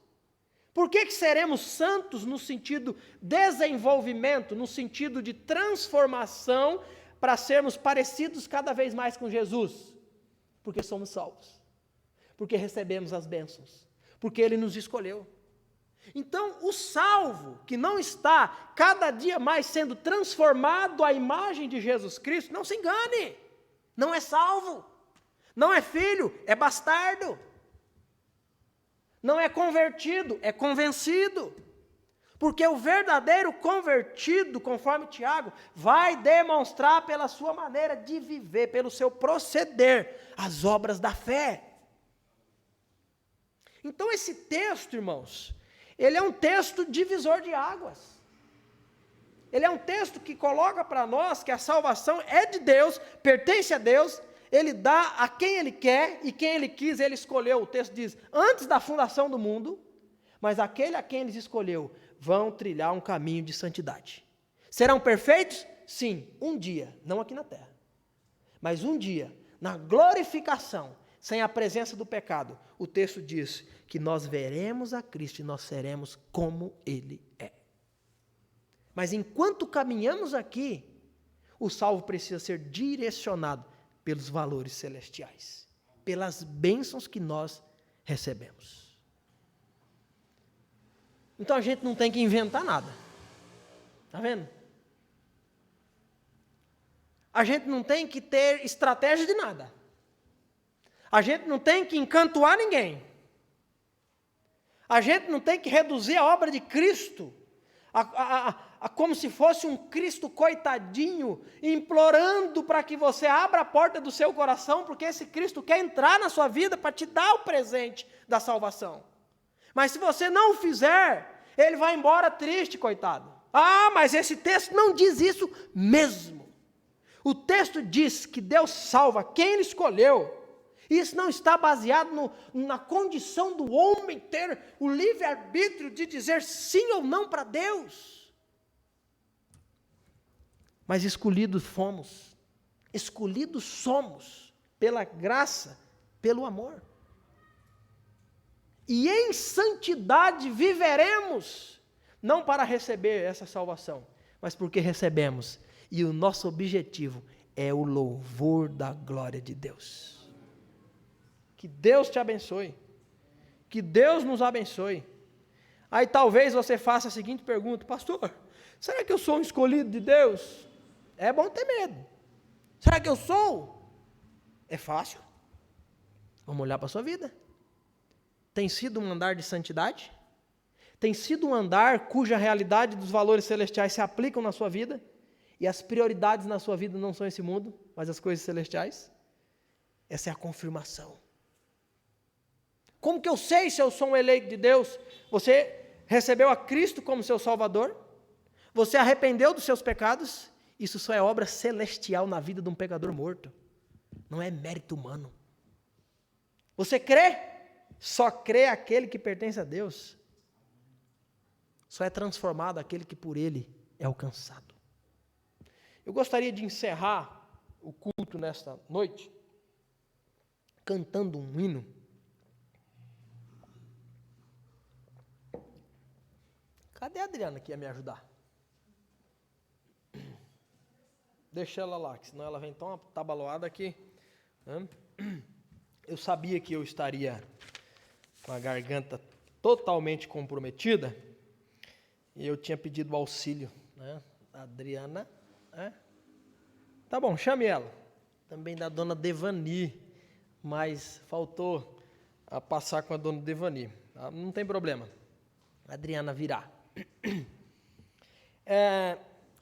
Por que seremos santos no sentido desenvolvimento, no sentido de transformação, para sermos parecidos cada vez mais com Jesus? Porque somos salvos. Porque recebemos as bênçãos. Porque Ele nos escolheu. Então, o salvo, que não está cada dia mais sendo transformado à imagem de Jesus Cristo, não se engane. Não é salvo. Não é filho, é bastardo. Não é convertido, é convencido. Porque o verdadeiro convertido, conforme Tiago, vai demonstrar pela sua maneira de viver, pelo seu proceder, as obras da fé. Então esse texto, irmãos, ele é um texto divisor de águas. Ele é um texto que coloca para nós que a salvação é de Deus, pertence a Deus. Ele dá a quem Ele quer e quem Ele quis, Ele escolheu. O texto diz, antes da fundação do mundo, mas aquele a quem Ele escolheu, vão trilhar um caminho de santidade. Serão perfeitos? Sim, um dia, não aqui na terra. Mas um dia, na glorificação, sem a presença do pecado, o texto diz que nós veremos a Cristo e nós seremos como Ele é. Mas enquanto caminhamos aqui, o salvo precisa ser direcionado pelos valores celestiais, pelas bênçãos que nós recebemos. Então a gente não tem que inventar nada. Está vendo? A gente não tem que ter estratégia de nada. A gente não tem que encantoar ninguém. A gente não tem que reduzir a obra de Cristo a como se fosse um Cristo coitadinho, implorando para que você abra a porta do seu coração, porque esse Cristo quer entrar na sua vida para te dar o presente da salvação. Mas se você não o fizer, ele vai embora triste, coitado. Mas esse texto não diz isso mesmo. O texto diz que Deus salva quem Ele escolheu. Isso não está baseado na condição do homem ter o livre-arbítrio de dizer sim ou não para Deus. Mas escolhidos fomos, escolhidos somos, pela graça, pelo amor. E em santidade viveremos, não para receber essa salvação, mas porque recebemos. E o nosso objetivo é o louvor da glória de Deus. Que Deus te abençoe. Que Deus nos abençoe. Aí talvez você faça a seguinte pergunta: pastor, será que eu sou um escolhido de Deus? É bom ter medo. Será que eu sou? É fácil. Vamos olhar para a sua vida. Tem sido um andar de santidade? Tem sido um andar cuja realidade dos valores celestiais se aplicam na sua vida? E as prioridades na sua vida não são esse mundo, mas as coisas celestiais? Essa é a confirmação. Como que eu sei se eu sou um eleito de Deus? Você recebeu a Cristo como seu Salvador? Você arrependeu dos seus pecados? Isso só é obra celestial na vida de um pecador morto. Não é mérito humano. Você crê? Só crê aquele que pertence a Deus. Só é transformado aquele que por Ele é alcançado. Eu gostaria de encerrar o culto nesta noite cantando um hino. Cadê a Adriana que ia me ajudar? Deixa ela lá, que senão ela vem tão atabalhoada aqui. Eu sabia que eu estaria com a garganta totalmente comprometida e eu tinha pedido auxílio, né? A Adriana, né? Tá bom, chame ela. Também da dona Devani, mas faltou a passar com a dona Devani. Tá? Não tem problema, a Adriana virá.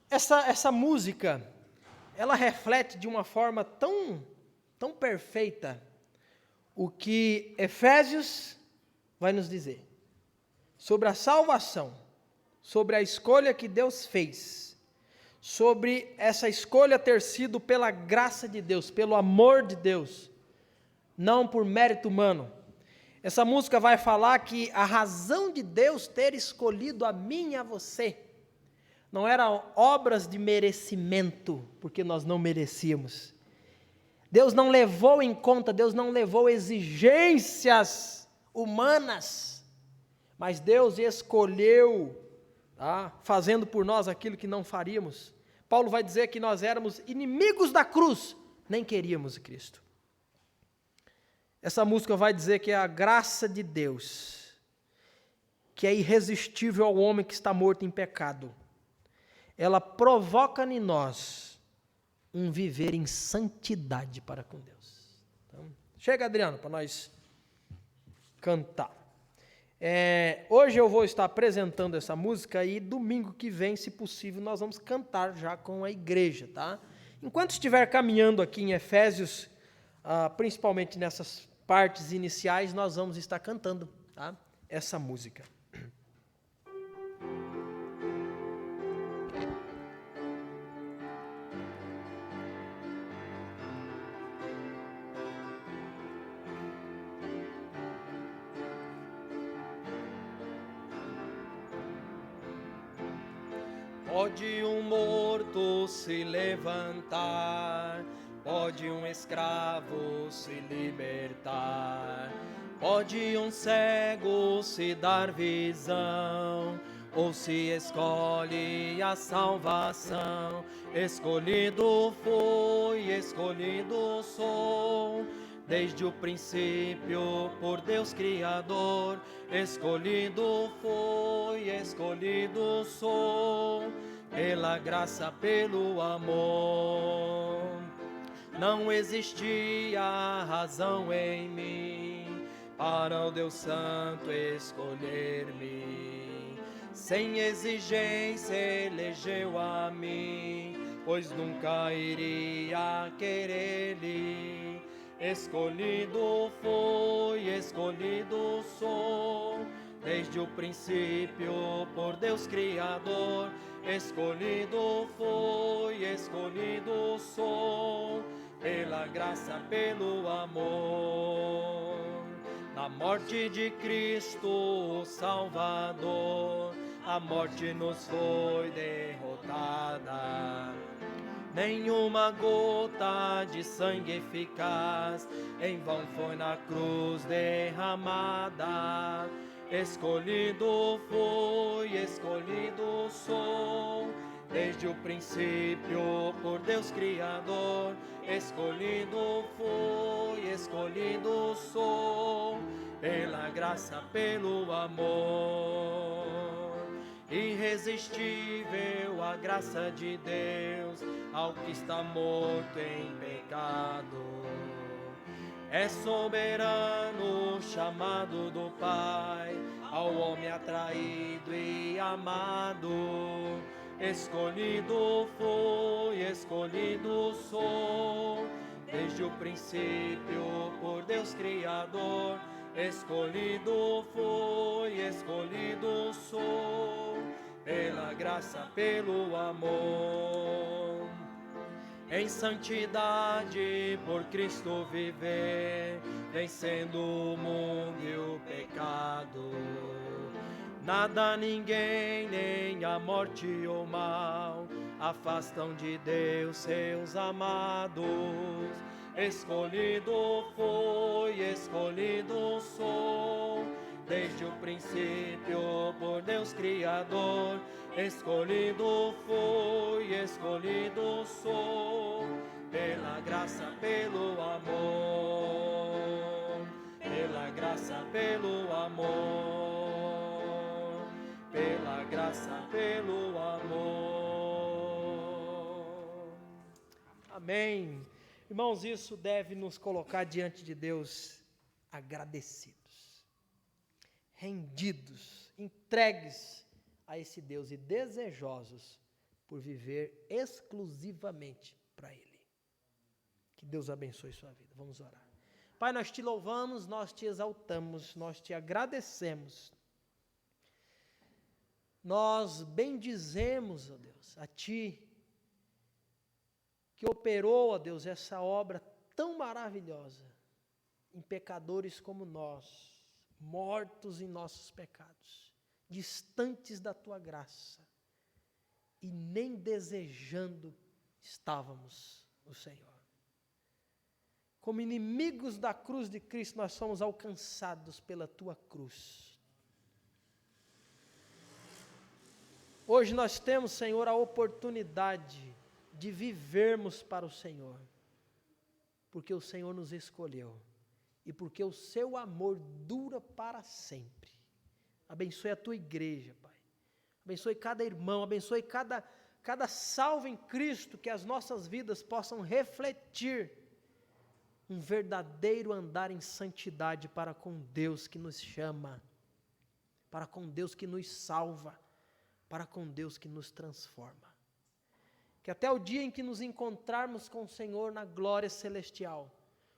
Essa música, ela reflete de uma forma tão perfeita o que Efésios vai nos dizer sobre a salvação, sobre a escolha que Deus fez, sobre essa escolha ter sido pela graça de Deus, pelo amor de Deus, não por mérito humano. Essa música vai falar que a razão de Deus ter escolhido a mim e a você não eram obras de merecimento, porque nós não merecíamos. Deus não levou em conta, Deus não levou exigências humanas, mas Deus escolheu, tá, fazendo por nós aquilo que não faríamos. Paulo vai dizer que nós éramos inimigos da cruz, nem queríamos Cristo. Essa música vai dizer que é a graça de Deus, que é irresistível ao homem que está morto em pecado, ela provoca em nós um viver em santidade para com Deus. Então, chega, Adriano, para nós cantar. Hoje eu vou estar apresentando essa música e domingo que vem, se possível, nós vamos cantar já com a igreja, tá? Enquanto estiver caminhando aqui em Efésios, principalmente nessas partes iniciais, nós vamos estar cantando, tá, essa música. Pode um morto se levantar, pode um escravo se libertar, pode um cego se dar visão, ou se escolhe a salvação. Escolhido fui, escolhido sou, desde o princípio por Deus Criador. Escolhido fui, escolhido sou, pela graça, pelo amor. Não existia razão em mim para o Deus Santo escolher-me. Sem exigência elegeu a mim, pois nunca iria querer-lhe. Escolhido fui, escolhido sou, desde o princípio por Deus Criador. Escolhido fui, escolhido sou, pela graça, pelo amor. Na morte de Cristo, o Salvador, a morte nos foi derrotada. Nenhuma gota de sangue eficaz em vão foi na cruz derramada. Escolhido fui, escolhido sou, desde o princípio por Deus Criador. Escolhido fui, escolhido sou, pela graça, pelo amor. Irresistível a graça de Deus ao que está morto em pecado. É soberano o chamado do Pai ao homem atraído e amado. Escolhido fui, escolhido sou, desde o princípio por Deus Criador. Escolhido fui, escolhido sou, pela graça, pelo amor. Em santidade por Cristo viver, vencendo o mundo e o pecado. Nada, ninguém, nem a morte ou mal, afastam de Deus seus amados. Escolhido fui, escolhido sou, desde o princípio por Deus Criador. Escolhido fui, escolhido sou, pela graça, pelo amor. Pela graça, pelo amor. Pela graça, pelo amor. Amém. Irmãos, isso deve nos colocar diante de Deus agradecidos, rendidos, entregues a esse Deus e desejosos por viver exclusivamente para Ele. Que Deus abençoe sua vida. Vamos orar. Pai, nós te louvamos, nós te exaltamos, nós te agradecemos. Nós bendizemos, ó Deus, a Ti, que operou, ó Deus, essa obra tão maravilhosa em pecadores como nós, mortos em nossos pecados, distantes da Tua graça, e nem desejando estávamos o Senhor. Como inimigos da cruz de Cristo, nós somos alcançados pela Tua cruz. Hoje nós temos, Senhor, a oportunidade de vivermos para o Senhor, porque o Senhor nos escolheu e porque o seu amor dura para sempre. Abençoe a tua igreja, Pai. Abençoe cada irmão, abençoe cada salvo em Cristo, que as nossas vidas possam refletir um verdadeiro andar em santidade para com Deus que nos chama, para com Deus que nos salva, para com Deus que nos transforma. Que até o dia em que nos encontrarmos com o Senhor na glória celestial,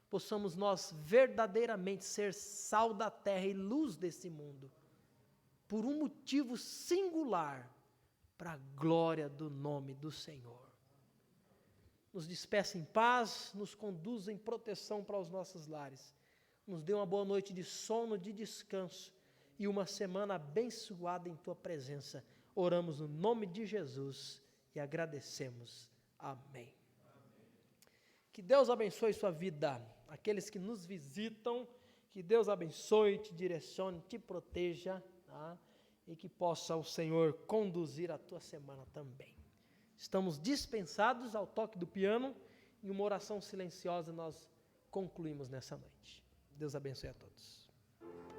possamos nós verdadeiramente ser sal da terra e luz desse mundo, por um motivo singular, para a glória do nome do Senhor. Nos despeça em paz, nos conduza em proteção para os nossos lares, nos dê uma boa noite de sono, de descanso e uma semana abençoada em Tua presença. Oramos no nome de Jesus e agradecemos. Amém. Que Deus abençoe sua vida. Aqueles que nos visitam, que Deus abençoe, te direcione, te proteja, tá? E que possa o Senhor conduzir a tua semana também. Estamos dispensados ao toque do piano e uma oração silenciosa nós concluímos nessa noite. Deus abençoe a todos.